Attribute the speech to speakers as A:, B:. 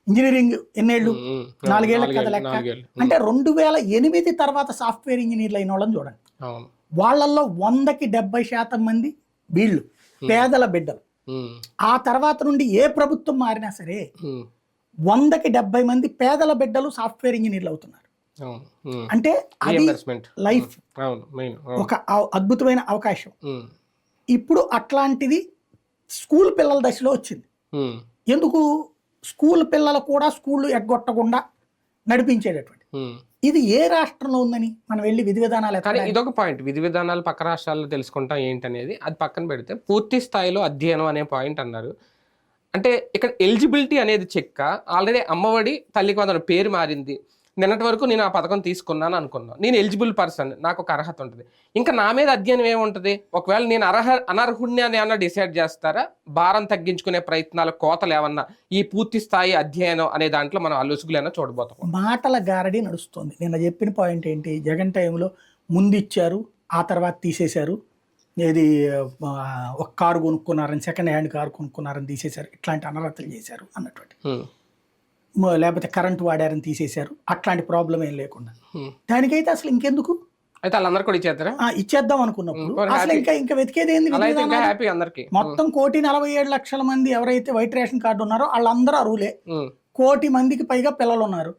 A: Engineering ఎన్నేళ్ళు?
B: ఉమ్, ఉమ్,
A: 4 ఏళ్ళ కదా
B: నాలుగేళ్ళు
A: లెక్క.
B: నాలుగేళ్ళు
A: అంటే 2008 తర్వాత సాఫ్ట్వేర్ ఇంజనీర్లు అయిన వాళ్ళని చూడండి.
B: అవును.
A: వాళ్ళల్లో 100కి 70% మంది వీళ్ళు పేదల బిడ్డలు.
B: ఉమ్,
A: ఆ తర్వాత నుండి ఏ ప్రభుత్వం మారినా సరే
B: ఉమ్,
A: 100కి 70 మంది పేదల బిడ్డలు సాఫ్ట్వేర్ ఇంజనీర్లు అవుతున్నారు.
B: అవును. ఉమ్.
A: అంటే అది
B: రీఎంబర్స్మెంట్.
A: లైఫ్
B: అవును మెయిన్.
A: ఒక అద్భుతమైన అవకాశం.
B: ఉమ్,
A: ఇప్పుడు అట్లాంటిది స్కూల్ పిల్లల దశలో వచ్చింది.
B: ఉమ్,
A: ఎందుకు? స్కూల్ పిల్లలు కూడా స్కూళ్ళు ఎగ్గొట్టకుండా నడిపించేటటువంటి.
B: ఉమ్.
A: ఇది ఏ రాష్ట్రంలో ఉందని మనం వెళ్ళి విధి విధానాలు
B: కానీ
A: ఎత్తడానికి
B: ఇదొక పాయింట్, విధి విధానాలు పక్క రాష్ట్రాల్లో తెలుసుకుంటాం ఏంటనేది, అది పక్కన పెడితే పూర్తి స్థాయిలో అధ్యయనం అనే పాయింట్ అన్నారు. అంటే ఇక్కడ ఎలిజిబిలిటీ అనేది చెక్క, ఆల్రెడీ అమ్మఒడి తల్లికి వందనం పేరు మారింది, నిన్నటి వరకు నేను ఆ పథకం తీసుకున్నాను అనుకున్నాను, నేను ఎలిజిబుల్ పర్సన్, నాకు ఒక అర్హత ఉంటుంది, ఇంకా నా మీద అధ్యయనం ఏముంటుంది? ఒకవేళ నేను అనర్హుణ్ణి అని ఏమన్నా డిసైడ్ చేస్తారా? భారం తగ్గించుకునే ప్రయత్నాలు, కోతలు ఏమన్నా ఈ పూర్తి స్థాయి అధ్యయనం అనే దాంట్లో మనం అలుసుగులైనా చూడబోతాం.
A: మాటల గారడి నడుస్తుంది. నిన్న చెప్పిన పాయింట్ ఏంటి? జగన్ టైంలో ముందు ఇచ్చారు, ఆ తర్వాత తీసేశారు. ఏది ఒక కారు కొనుక్కున్నారని, సెకండ్ హ్యాండ్ కారు కొనుక్కున్నారని తీసేశారు, ఇట్లాంటి అనర్హతలు చేశారు అన్నటువంటి. లేకపోతే కరెంట్ వాడారని తీసేశారు, అట్లాంటి ప్రాబ్లం ఏం లేకుండా. దానికైతే అసలు ఇంకెందుకు?
B: అయితే వాళ్ళందరూ కూడా ఇచ్చేస్తారా?
A: ఇచ్చేద్దాం అనుకున్నప్పుడు అసలు ఇంకా వెతికేది ఏంది?
B: హ్యాపీ అందరికి.
A: మొత్తం 1,47,00,000 మంది ఎవరైతే వైట్ రేషన్ కార్డు ఉన్నారో వాళ్ళందరూ అర్హులే. 1,00,00,000 మందికి పైగా పిల్లలు ఉన్నారు.